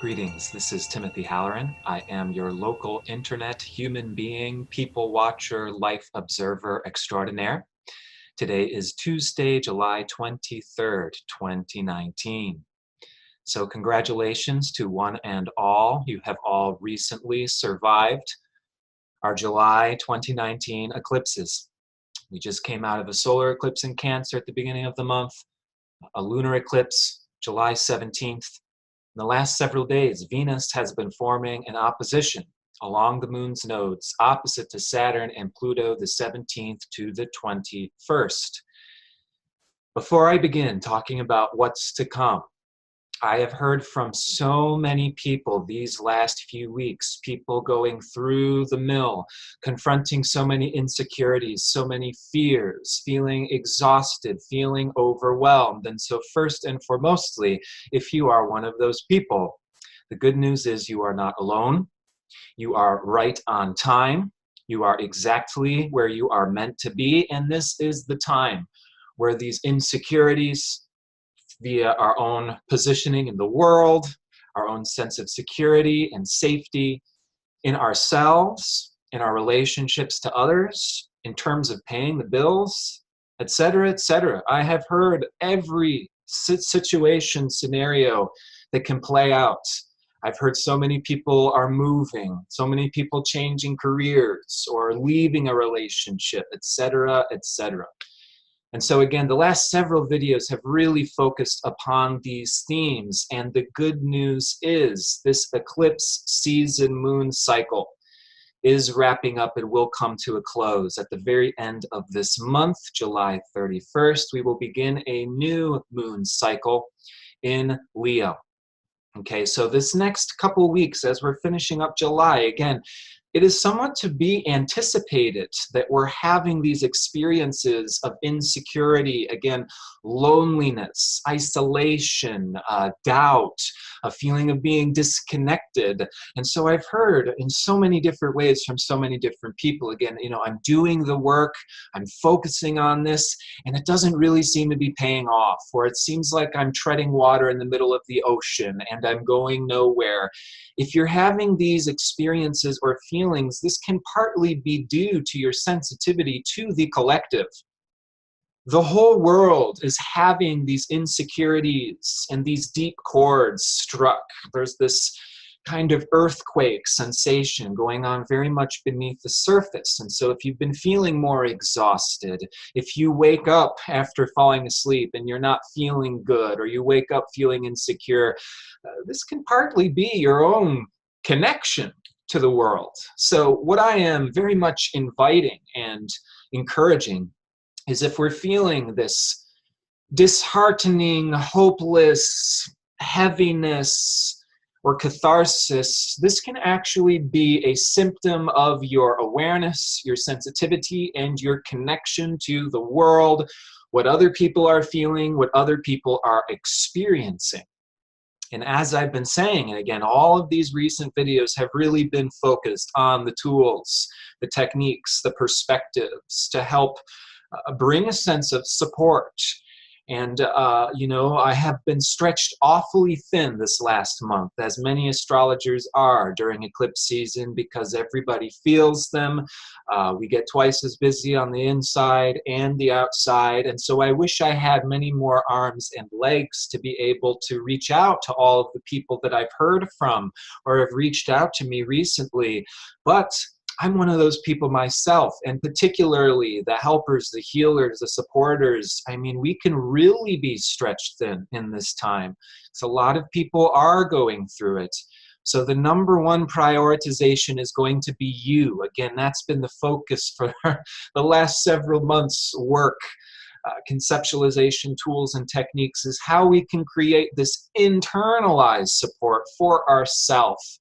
Greetings, this is Timothy Halloran. I am your local internet human being, people watcher, life observer extraordinaire. Today is Tuesday, July 23rd, 2019. So congratulations to one and all. You have all recently survived our July 2019 eclipses. We just came out of a solar eclipse in Cancer at the beginning of the month, a lunar eclipse, July 17th. In the last several days, Venus has been forming an opposition along the moon's nodes, opposite to Saturn and Pluto, the 17th to the 21st. Before I begin talking about what's to come, I have heard from so many people these last few weeks, people going through the mill, confronting so many insecurities, so many fears, feeling exhausted, feeling overwhelmed. And so first and foremostly, if you are one of those people, the good news is you are not alone. You are right on time. You are exactly where you are meant to be. And this is the time where these insecurities, via our own positioning in the world, our own sense of security and safety in ourselves, in our relationships to others, in terms of paying the bills, etc., etc. I have heard every situation, scenario that can play out. I've heard so many people are moving, so many people changing careers or leaving a relationship, etc., etc. And so again, the last several videos have really focused upon these themes. And the good news is this eclipse season moon cycle is wrapping up and will come to a close. At the very end of this month, July 31st, we will begin a new moon cycle in Leo. Okay, so this next couple weeks, as we're finishing up July, again, it is somewhat to be anticipated that we're having these experiences of insecurity, again, loneliness, isolation, doubt, a feeling of being disconnected. And so I've heard in so many different ways from so many different people, again, I'm doing the work, I'm focusing on this, and it doesn't really seem to be paying off, or it seems like I'm treading water in the middle of the ocean and I'm going nowhere. If you're having these experiences or feelings, this can partly be due to your sensitivity to the collective. The whole world is having these insecurities and these deep chords struck. There's this kind of earthquake sensation going on very much beneath the surface. And so if you've been feeling more exhausted, if you wake up after falling asleep and you're not feeling good, or you wake up feeling insecure, this can partly be your own connection to the world. So what I am very much inviting and encouraging is, if we're feeling this disheartening, hopeless, heaviness, or catharsis, this can actually be a symptom of your awareness, your sensitivity, and your connection to the world, what other people are feeling, what other people are experiencing. And as I've been saying, and again, all of these recent videos have really been focused on the tools, the techniques, the perspectives to help bring a sense of support. And, I have been stretched awfully thin this last month, as many astrologers are during eclipse season, because everybody feels them. We get twice as busy on the inside and the outside. And so I wish I had many more arms and legs to be able to reach out to all of the people that I've heard from or have reached out to me recently. But I'm one of those people myself, and particularly the helpers, the healers, the supporters. I mean, we can really be stretched thin in this time. So a lot of people are going through it. So the number one prioritization is going to be you. Again, that's been the focus for the last several months' work. Conceptualization tools and techniques is how we can create this internalized support for ourselves.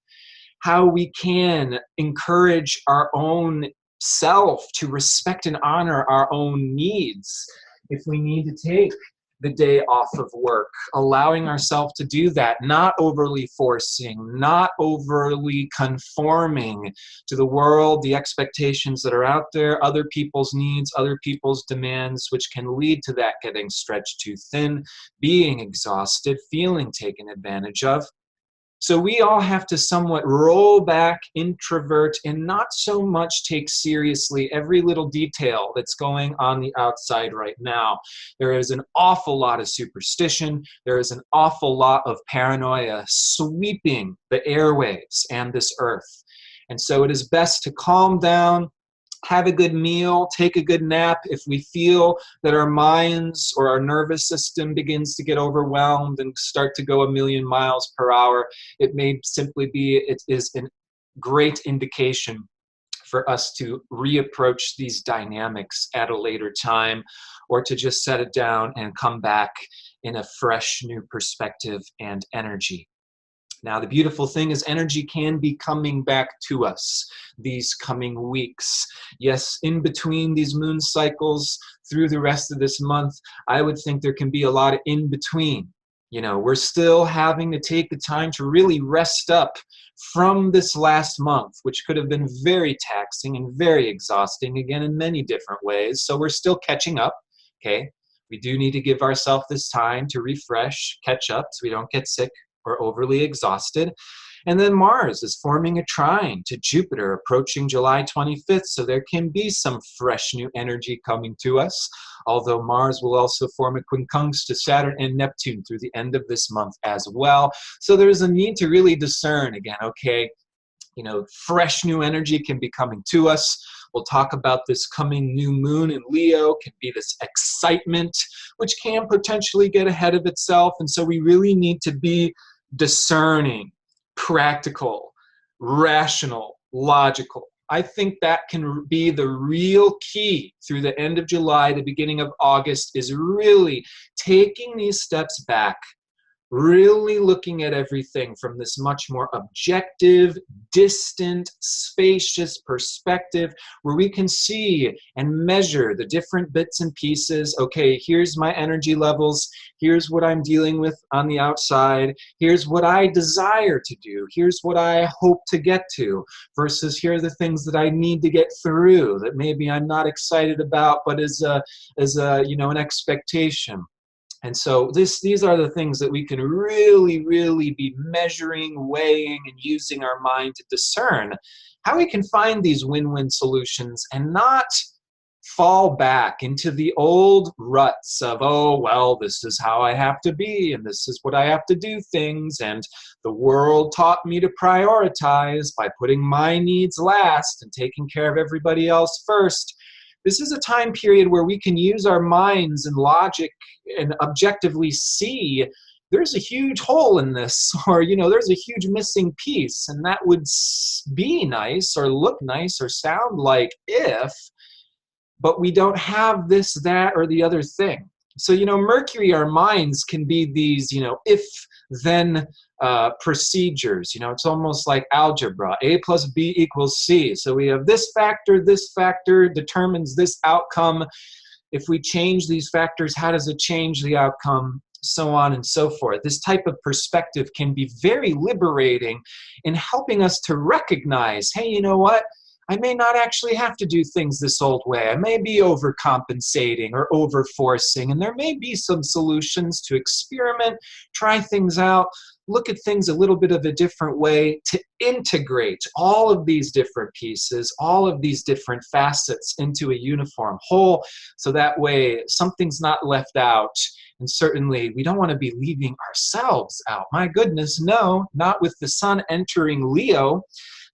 How we can encourage our own self to respect and honor our own needs. If we need to take the day off of work, allowing ourselves to do that, not overly forcing, not overly conforming to the world, the expectations that are out there, other people's needs, other people's demands, which can lead to that getting stretched too thin, being exhausted, feeling taken advantage of. So we all have to somewhat roll back, introvert, and not so much take seriously every little detail that's going on the outside right now. There is an awful lot of superstition. There is an awful lot of paranoia sweeping the airwaves and this earth. And so it is best to calm down, have a good meal, take a good nap. If we feel that our minds or our nervous system begins to get overwhelmed and start to go a million miles per hour, it may simply be, it is a great indication for us to reapproach these dynamics at a later time, or to just set it down and come back in a fresh new perspective and energy. Now, the beautiful thing is energy can be coming back to us these coming weeks. Yes, in between these moon cycles through the rest of this month, I would think there can be a lot of in between. You know, we're still having to take the time to really rest up from this last month, which could have been very taxing and very exhausting, again, in many different ways. So we're still catching up, okay? We do need to give ourselves this time to refresh, catch up, so we don't get sick or overly exhausted. And then Mars is forming a trine to Jupiter approaching July 25th, so there can be some fresh new energy coming to us, although Mars will also form a quincunx to Saturn and Neptune through the end of this month as well. So there's a need to really discern again, okay, you know, fresh new energy can be coming to us. We'll talk about this coming new moon in Leo, can be this excitement, which can potentially get ahead of itself. And so we really need to be discerning, practical, rational, logical. I think that can be the real key through the end of July, the beginning of August, is really taking these steps back, really looking at everything from this much more objective, distant, spacious perspective where we can see and measure the different bits and pieces. Okay, here's my energy levels. Here's what I'm dealing with on the outside. Here's what I desire to do. Here's what I hope to get to, versus here are the things that I need to get through that maybe I'm not excited about, but is a you know, an expectation. And so these are the things that we can really, really be measuring, weighing, and using our mind to discern how we can find these win-win solutions and not fall back into the old ruts of, oh, well, this is how I have to be, and this is what I have to do things, and the world taught me to prioritize by putting my needs last and taking care of everybody else first. This is a time period where we can use our minds and logic and objectively see there's a huge hole in this, or, you know, there's a huge missing piece, and that would be nice or look nice or sound like if, but we don't have this, that, or the other thing. So, you know, Mercury, our minds can be these, you know, if, then procedures. You know, it's almost like algebra. A plus B equals C. So we have this factor determines this outcome. If we change these factors, how does it change the outcome? So on and so forth. This type of perspective can be very liberating in helping us to recognize, hey, you know what? I may not actually have to do things this old way. I may be overcompensating or overforcing, and there may be some solutions to experiment, try things out, look at things a little bit of a different way, to integrate all of these different pieces, all of these different facets into a uniform whole, so that way something's not left out. And certainly we don't want to be leaving ourselves out. My goodness, no, not with the sun entering Leo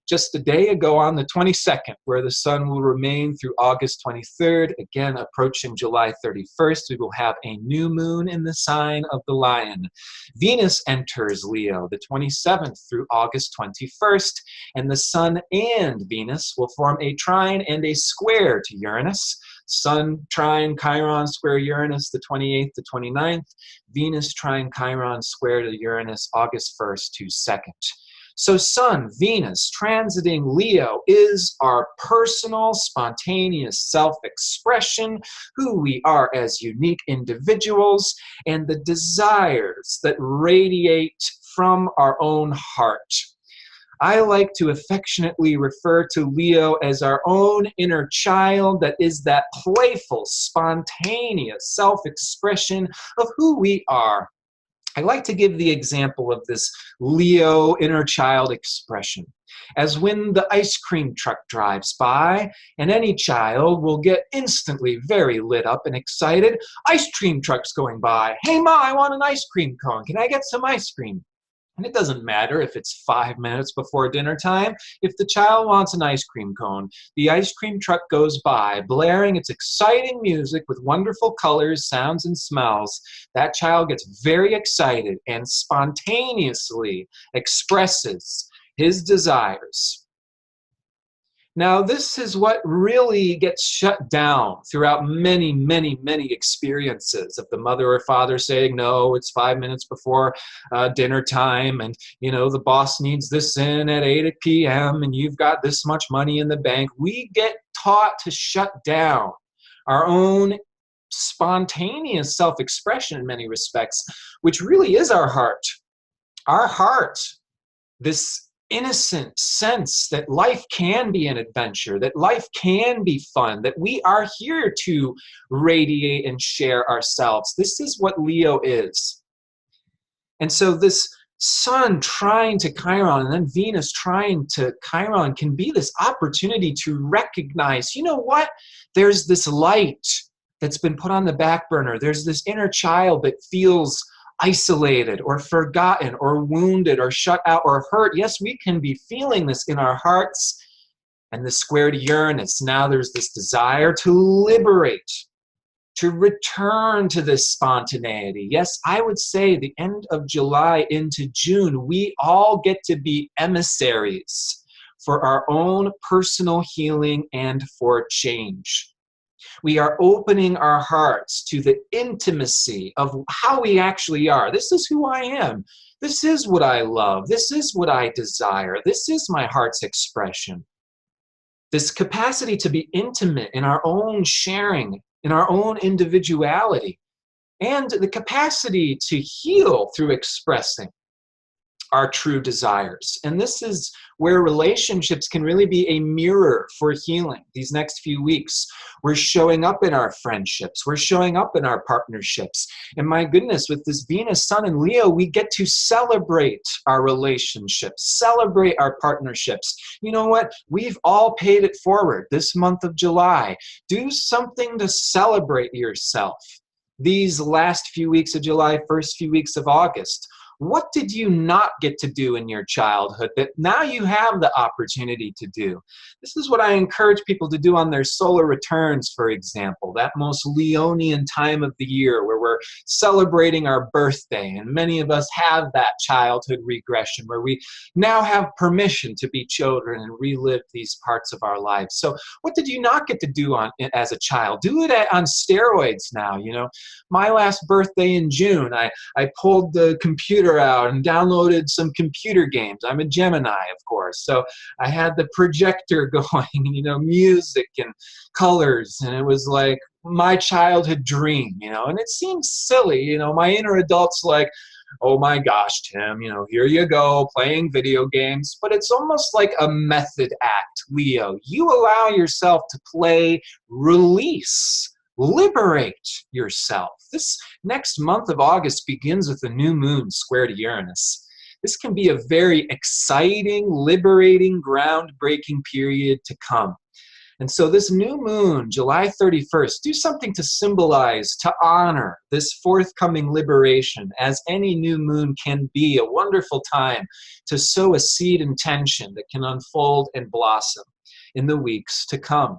just a day ago on the 22nd, where the sun will remain through August 23rd. Again, approaching July 31st, we will have a new moon in the sign of the Lion. Venus enters Leo the 27th through August 21st, and the sun and Venus will form a trine and a square to Uranus. Sun trine Chiron square Uranus the 28th to 29th. Venus trine Chiron square to Uranus August 1st to 2nd. So Sun, Venus, transiting Leo is our personal, spontaneous self-expression, who we are as unique individuals, and the desires that radiate from our own heart. I like to affectionately refer to Leo as our own inner child that is that playful, spontaneous self-expression of who we are. I like to give the example of this Leo inner child expression as when the ice cream truck drives by, and any child will get instantly very lit up and excited. Ice cream truck's going by. Hey, Ma, I want an ice cream cone. Can I get some ice cream? And it doesn't matter if it's 5 minutes before dinner time. If the child wants an ice cream cone, the ice cream truck goes by, blaring its exciting music with wonderful colors, sounds, and smells. That child gets very excited and spontaneously expresses his desires. Now, this is what really gets shut down throughout many, many, many experiences of the mother or father saying, no, it's 5 minutes before dinner time, and, you know, the boss needs this in at 8 p.m., and you've got this much money in the bank. We get taught to shut down our own spontaneous self-expression in many respects, which really is our heart. Our heart, this innocent sense that life can be an adventure, that life can be fun, that we are here to radiate and share ourselves. This is what Leo is. And so this Sun trying to Chiron and then Venus trying to Chiron can be this opportunity to recognize, you know what? There's this light that's been put on the back burner. There's this inner child that feels isolated or forgotten or wounded or shut out or hurt. Yes, we can be feeling this in our hearts. And the square to Uranus, now there's this desire to liberate, to return to this spontaneity. Yes, I would say the end of July into June, we all get to be emissaries for our own personal healing and for change. We are opening our hearts to the intimacy of how we actually are. This is who I am. This is what I love. This is what I desire. This is my heart's expression. This capacity to be intimate in our own sharing, in our own individuality, and the capacity to heal through expressing our true desires. And this is where relationships can really be a mirror for healing. These next few weeks, we're showing up in our friendships. We're showing up in our partnerships. And my goodness, with this Venus, Sun, and Leo, we get to celebrate our relationships, celebrate our partnerships. You know what? We've all paid it forward this month of July. Do something to celebrate yourself. These last few weeks of July, first few weeks of August. What did you not get to do in your childhood that now you have the opportunity to do? This is what I encourage people to do on their solar returns, for example, that most Leonian time of the year where we're celebrating our birthday. And many of us have that childhood regression where we now have permission to be children and relive these parts of our lives. So what did you not get to do as a child? Do it on steroids now. You know, my last birthday in June, I pulled the computer out and downloaded some computer games. I'm a Gemini, of course, so I had the projector going, you know, music and colors, and it was like my childhood dream, you know. And it seems silly, you know, my inner adult's like, oh my gosh, Tim, you know, here you go playing video games. But it's almost like a method act, Leo. You allow yourself to play, release, liberate yourself. This next month of August begins with the new moon square to Uranus. This can be a very exciting, liberating, groundbreaking period to come. And so this new moon, July 31st, do something to symbolize, to honor this forthcoming liberation, as any new moon can be a wonderful time to sow a seed intention that can unfold and blossom in the weeks to come.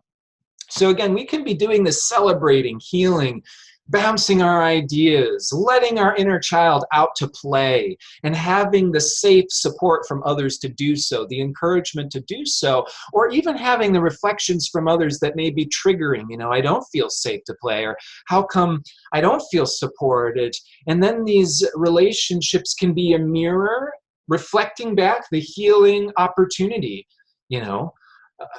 So again, we can be doing this celebrating, healing, bouncing our ideas, letting our inner child out to play, and having the safe support from others to do so, the encouragement to do so, or even having the reflections from others that may be triggering. You know, I don't feel safe to play, or how come I don't feel supported? And then these relationships can be a mirror reflecting back the healing opportunity, you know.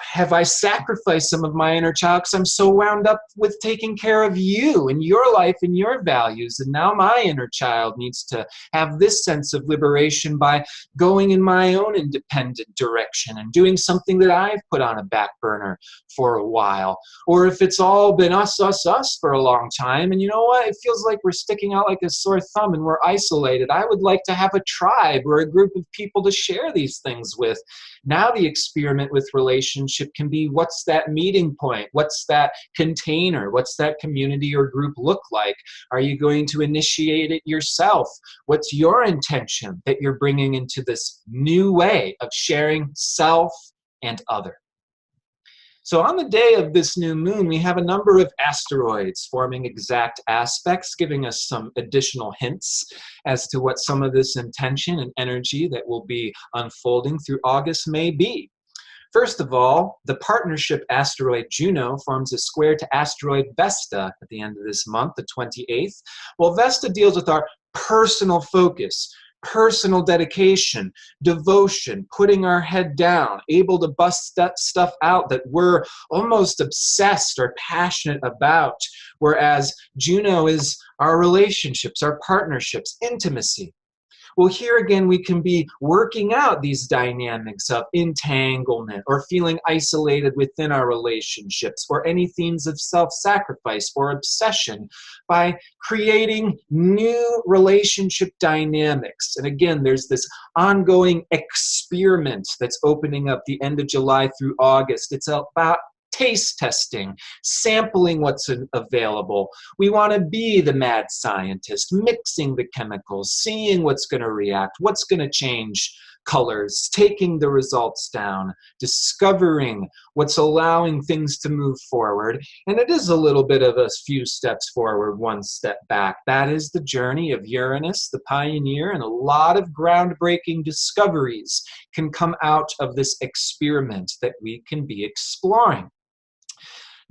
Have I sacrificed some of my inner child because I'm so wound up with taking care of you and your life and your values, and now my inner child needs to have this sense of liberation by going in my own independent direction and doing something that I've put on a back burner for a while? Or if it's all been us, us, us for a long time, and you know what, it feels like we're sticking out like a sore thumb and we're isolated. I would like to have a tribe or a group of people to share these things with. Now the experiment with relationship can be, what's that meeting point? What's that container? What's that community or group look like? Are you going to initiate it yourself? What's your intention that you're bringing into this new way of sharing self and other? So on the day of this new moon, we have a number of asteroids forming exact aspects, giving us some additional hints as to what some of this intention and energy that will be unfolding through August may be. First of all, the partnership asteroid Juno forms a square to asteroid Vesta at the end of this month, the 28th. Well, Vesta deals with our personal focus, personal dedication, devotion, putting our head down, able to bust that stuff out that we're almost obsessed or passionate about, whereas Juno is our relationships, our partnerships, intimacy. Well, here again, we can be working out these dynamics of entanglement or feeling isolated within our relationships, or any themes of self-sacrifice or obsession, by creating new relationship dynamics. And again, there's this ongoing experiment that's opening up the end of July through August. It's about taste testing, sampling what's available. We want to be the mad scientist, mixing the chemicals, seeing what's going to react, what's going to change colors, taking the results down, discovering what's allowing things to move forward. And it is a little bit of a few steps forward, one step back. That is the journey of Uranus, the pioneer, and a lot of groundbreaking discoveries can come out of this experiment that we can be exploring.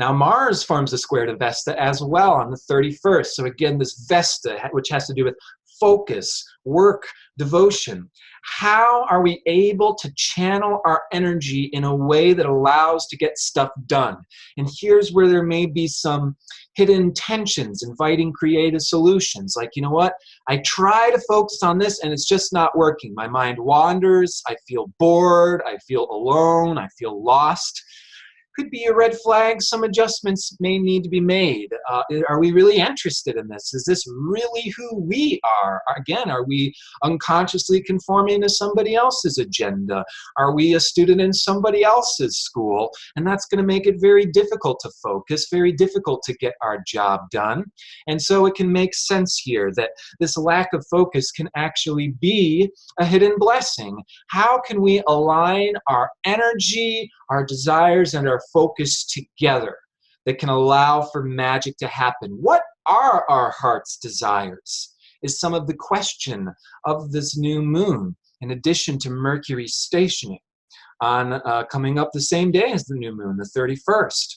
Now, Mars forms a square to Vesta as well on the 31st. So again, this Vesta, which has to do with focus, work, devotion. How are we able to channel our energy in a way that allows to get stuff done? And here's where there may be some hidden tensions, inviting creative solutions. Like, you know what? I try to focus on this and it's just not working. My mind wanders. I feel bored. I feel alone. I feel lost. Could be a red flag. Some adjustments may need to be made. Are we really interested in this? Is this really who we are? Again, are we unconsciously conforming to somebody else's agenda? Are we a student in somebody else's school? And that's going to make it very difficult to focus, very difficult to get our job done. And so it can make sense here that this lack of focus can actually be a hidden blessing. How can we align our energy, our desires, and our focus together that can allow for magic to happen? What are our heart's desires is some of the question of this new moon, in addition to Mercury stationing on coming up the same day as the new moon, the 31st.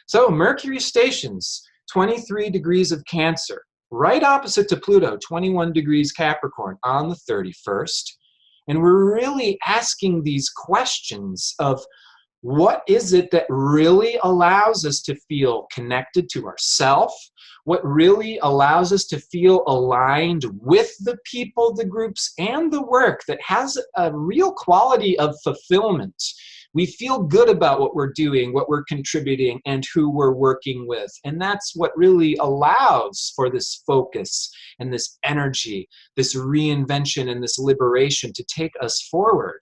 So Mercury stations 23 degrees of Cancer, right opposite to Pluto, 21 degrees Capricorn on the 31st. And we're really asking these questions of, what is it that really allows us to feel connected to ourself? What really allows us to feel aligned with the people, the groups, and the work that has a real quality of fulfillment? We feel good about what we're doing, what we're contributing, and who we're working with. And that's what really allows for this focus and this energy, this reinvention and this liberation to take us forward.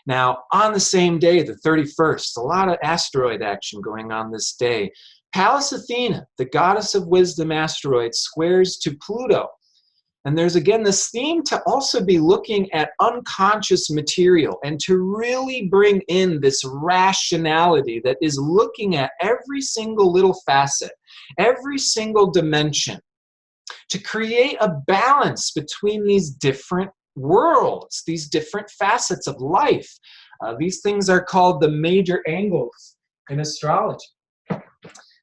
Now, on the same day, the 31st, a lot of asteroid action going on this day. Pallas Athena, the goddess of wisdom asteroid, squares to Pluto. And there's again this theme to also be looking at unconscious material and to really bring in this rationality that is looking at every single little facet, every single dimension, to create a balance between these different worlds, these different facets of life. These things are called the major angles in astrology.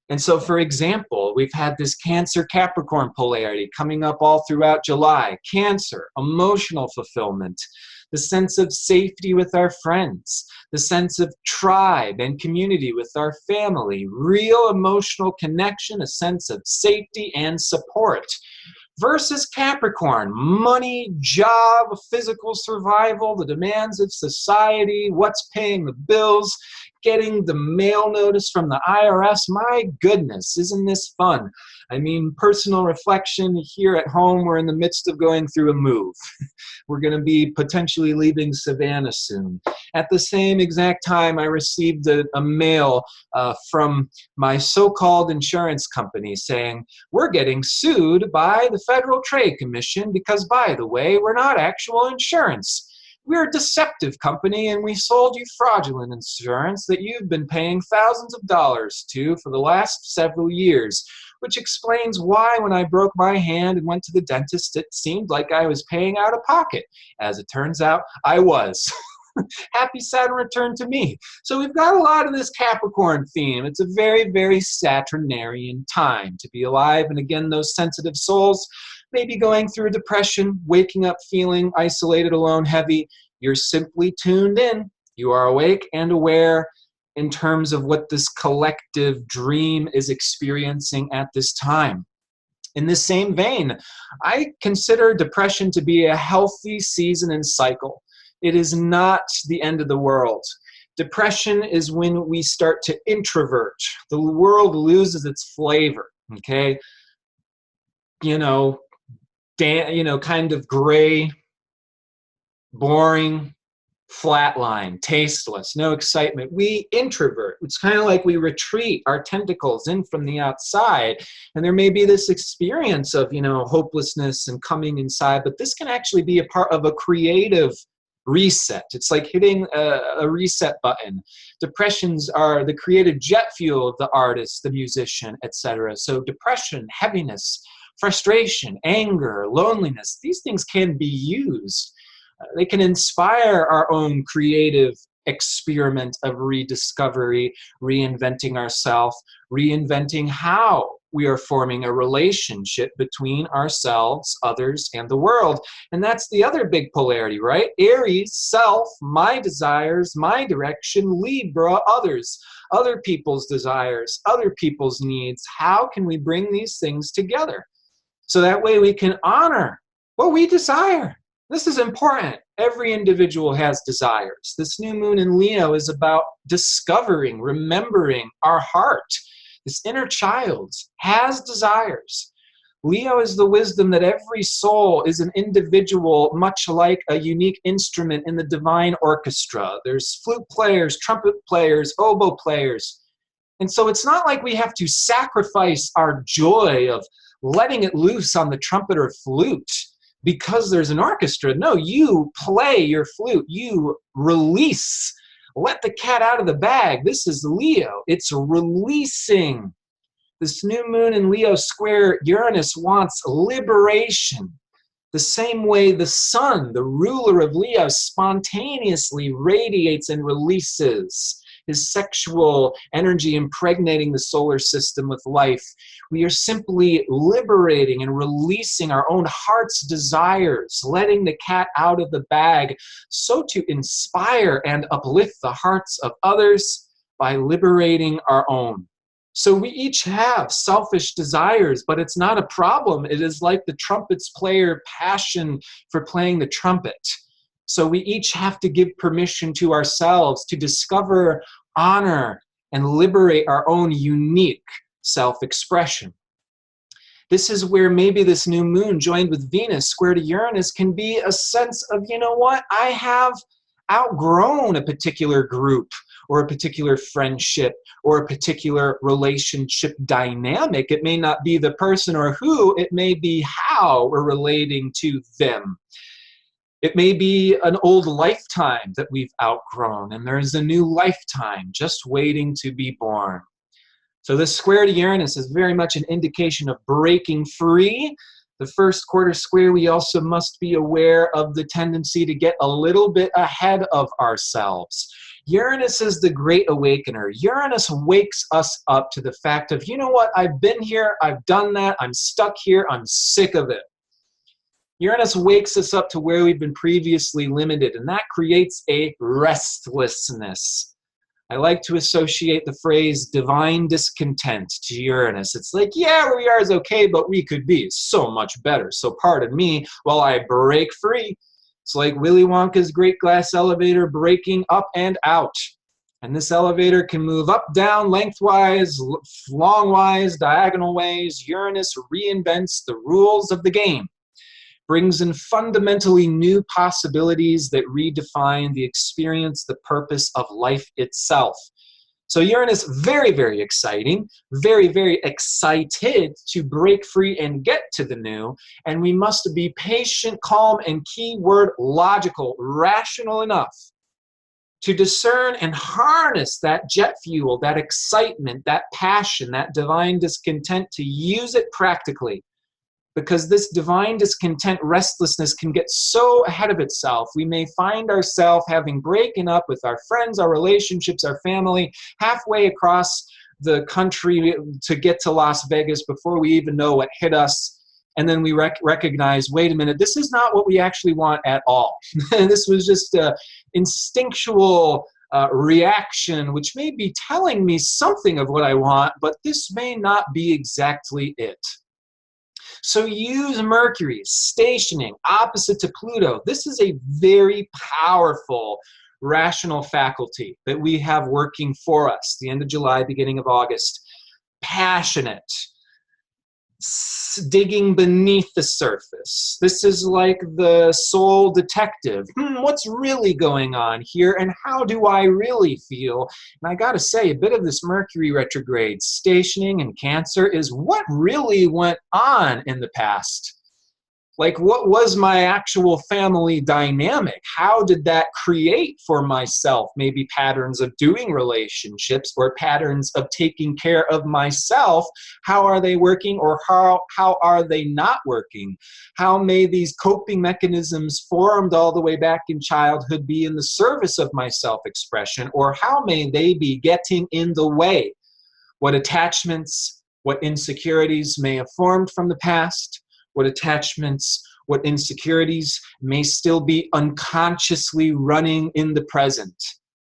And so, for example, we've had this Cancer-Capricorn polarity coming up all throughout July. Cancer, emotional fulfillment. the sense of safety with our friends, the sense of tribe and community with our family, real emotional connection, a sense of safety and support. Versus Capricorn, money, job, physical survival, the demands of society, what's paying the bills, getting the mail notice from the IRS. My goodness, isn't this fun? I mean, personal reflection here at home, we're in the midst of going through a move. We're going to be potentially leaving Savannah soon. At the same exact time, I received a mail from my so-called insurance company saying, we're getting sued by the Federal Trade Commission because, by the way, we're not actual insurance. We're a deceptive company and we sold you fraudulent insurance that you've been paying thousands of dollars to for the last several years, which explains why when I broke my hand and went to the dentist, it seemed like I was paying out of pocket. As it turns out, I was. Happy Saturn return to me. So we've got a lot of this Capricorn theme. It's a very, very Saturnarian time to be alive. And again, those sensitive souls may be going through a depression, waking up feeling isolated, alone, heavy. You're simply tuned in. You are awake and aware in terms of what this collective dream is experiencing at this time. In this same vein, I consider depression to be a healthy season and cycle. It is not the end of the world. Depression is when we start to introvert. The world loses its flavor, okay? Kind of gray, boring, flatline, tasteless, no excitement. We introvert. It's kind of like we retreat our tentacles in from the outside. And there may be this experience of, hopelessness and coming inside, but this can actually be a part of a creative reset. It's like hitting a reset button. Depressions are the creative jet fuel of the artist, the musician, etc. So depression, heaviness, frustration, anger, loneliness, these things can be used. They can inspire our own creative experiment of rediscovery, reinventing ourselves, reinventing how we are forming a relationship between ourselves, others, and the world. And that's the other big polarity, right? Aries, self, my desires, my direction, Libra, others, other people's desires, other people's needs. How can we bring these things together? So that way we can honor what we desire. This is important. Every individual has desires. This new moon in Leo is about discovering, remembering our heart. This inner child has desires. Leo is the wisdom that every soul is an individual, much like a unique instrument in the divine orchestra. There's flute players, trumpet players, oboe players. And so it's not like we have to sacrifice our joy of letting it loose on the trumpet or flute because there's an orchestra. No, you play your flute. You release. Let the cat out of the bag. This is Leo. It's releasing. This new moon in Leo square Uranus wants liberation. The same way the sun, the ruler of Leo, spontaneously radiates and releases his sexual energy, impregnating the solar system with life. We are simply liberating and releasing our own heart's desires, letting the cat out of the bag, so to inspire and uplift the hearts of others by liberating our own. So we each have selfish desires, but it's not a problem. It is like the trumpet's player passion for playing the trumpet. So we each have to give permission to ourselves to discover, honor, and liberate our own unique self-expression. This is where maybe this new moon joined with Venus square to Uranus can be a sense of, you know what, I have outgrown a particular group or a particular friendship or a particular relationship dynamic. It may not be the person or who, it may be how we're relating to them. It may be an old lifetime that we've outgrown, and there's a new lifetime just waiting to be born. So this square to Uranus is very much an indication of breaking free. The first quarter square, we also must be aware of the tendency to get a little bit ahead of ourselves. Uranus is the great awakener. Uranus wakes us up to the fact of, you know what, I've been here, I've done that, I'm stuck here, I'm sick of it. Uranus wakes us up to where we've been previously limited, and that creates a restlessness. I like to associate the phrase divine discontent to Uranus. It's like, yeah, where we are is okay, but we could be so much better. So pardon me while I break free. It's like Willy Wonka's great glass elevator breaking up and out. And this elevator can move up, down, lengthwise, longwise, diagonal ways. Uranus reinvents the rules of the game, brings in fundamentally new possibilities that redefine the experience, the purpose of life itself. So Uranus, very, very exciting, very, very excited to break free and get to the new. And we must be patient, calm, and keyword logical, rational enough to discern and harness that jet fuel, that excitement, that passion, that divine discontent, to use it practically. Because this divine discontent, restlessness can get so ahead of itself. We may find ourselves having broken up with our friends, our relationships, our family, halfway across the country to get to Las Vegas before we even know what hit us. And then we recognize, wait a minute, this is not what we actually want at all. This was just an instinctual reaction, which may be telling me something of what I want, but this may not be exactly it. So use Mercury, stationing opposite to Pluto. This is a very powerful rational faculty that we have working for us, the end of July, beginning of August. Passionate, digging beneath the surface. This is like the soul detective. What's really going on here, and how do I really feel? And I gotta say, a bit of this Mercury retrograde stationing in Cancer is what really went on in the past. Like, what was my actual family dynamic? How did that create for myself maybe patterns of doing relationships or patterns of taking care of myself? How are they working, or how are they not working? How may these coping mechanisms formed all the way back in childhood be in the service of my self-expression, or how may they be getting in the way? What attachments, what insecurities may have formed from the past? What attachments, what insecurities may still be unconsciously running in the present,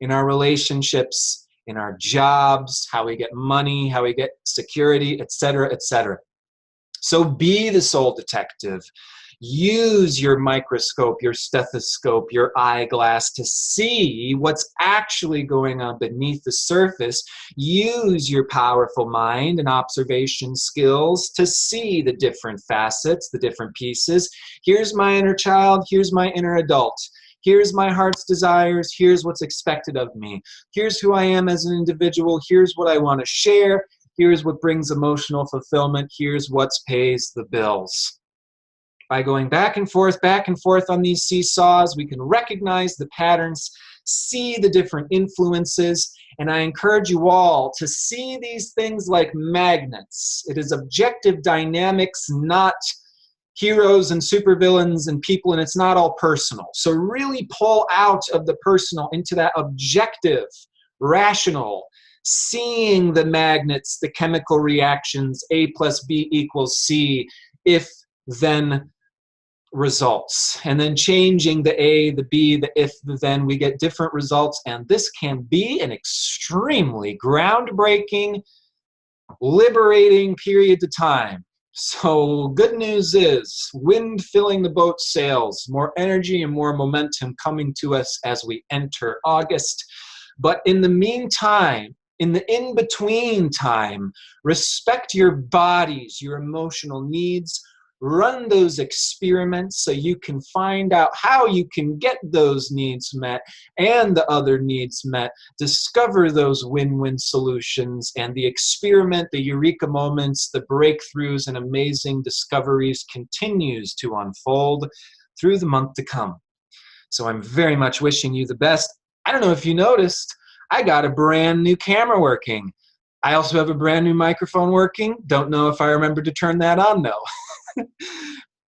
in our relationships, in our jobs, how we get money, how we get security, etc., etc. So be the soul detective. Use your microscope, your stethoscope, your eyeglass to see what's actually going on beneath the surface. Use your powerful mind and observation skills to see the different facets, the different pieces. Here's my inner child, here's my inner adult. Here's my heart's desires, here's what's expected of me. Here's who I am as an individual, here's what I want to share, here's what brings emotional fulfillment, here's what pays the bills. By going back and forth on these seesaws, we can recognize the patterns, see the different influences, and I encourage you all to see these things like magnets. It is objective dynamics, not heroes and supervillains and people, and it's not all personal. So really pull out of the personal into that objective, rational, seeing the magnets, the chemical reactions, A plus B equals C, if then results, and then changing the A, the B, the if, the then, we get different results, and this can be an extremely groundbreaking, liberating period of time. So good news is, wind filling the boat sails, more energy and more momentum coming to us as we enter August. But in the meantime, in the in-between time, respect your bodies, your emotional needs. Run those experiments so you can find out how you can get those needs met and the other needs met. Discover those win-win solutions, and the experiment, the eureka moments, the breakthroughs and amazing discoveries continues to unfold through the month to come. So I'm very much wishing you the best. I don't know if you noticed, I got a brand new camera working. I also have a brand new microphone working. Don't know if I remember to turn that on though.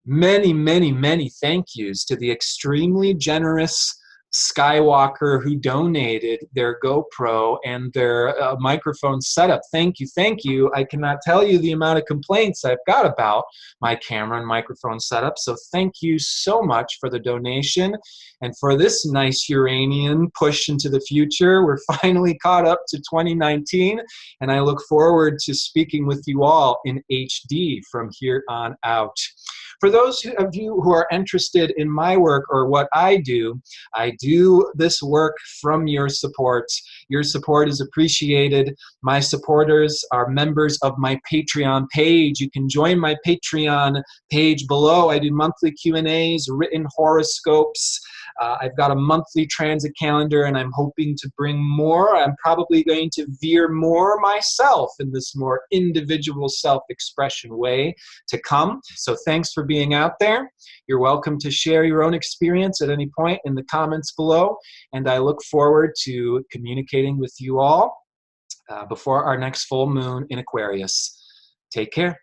Many, many, many thank yous to the extremely generous Skywalker who donated their GoPro and their microphone setup. Thank you, thank you. I cannot tell you the amount of complaints I've got about my camera and microphone setup. So thank you so much for the donation and for this nice Uranian push into the future. We're finally caught up to 2019, and I look forward to speaking with you all in HD from here on out. For those of you who are interested in my work or what I do this work from your support. Your support is appreciated. My supporters are members of my Patreon page. You can join my Patreon page below. I do monthly Q&As, written horoscopes. I've got a monthly transit calendar, and I'm hoping to bring more. I'm probably going to veer more myself in this more individual self-expression way to come. So thanks for being out there. You're welcome to share your own experience at any point in the comments below, and I look forward to communicating with you all before our next full moon in Aquarius. Take care.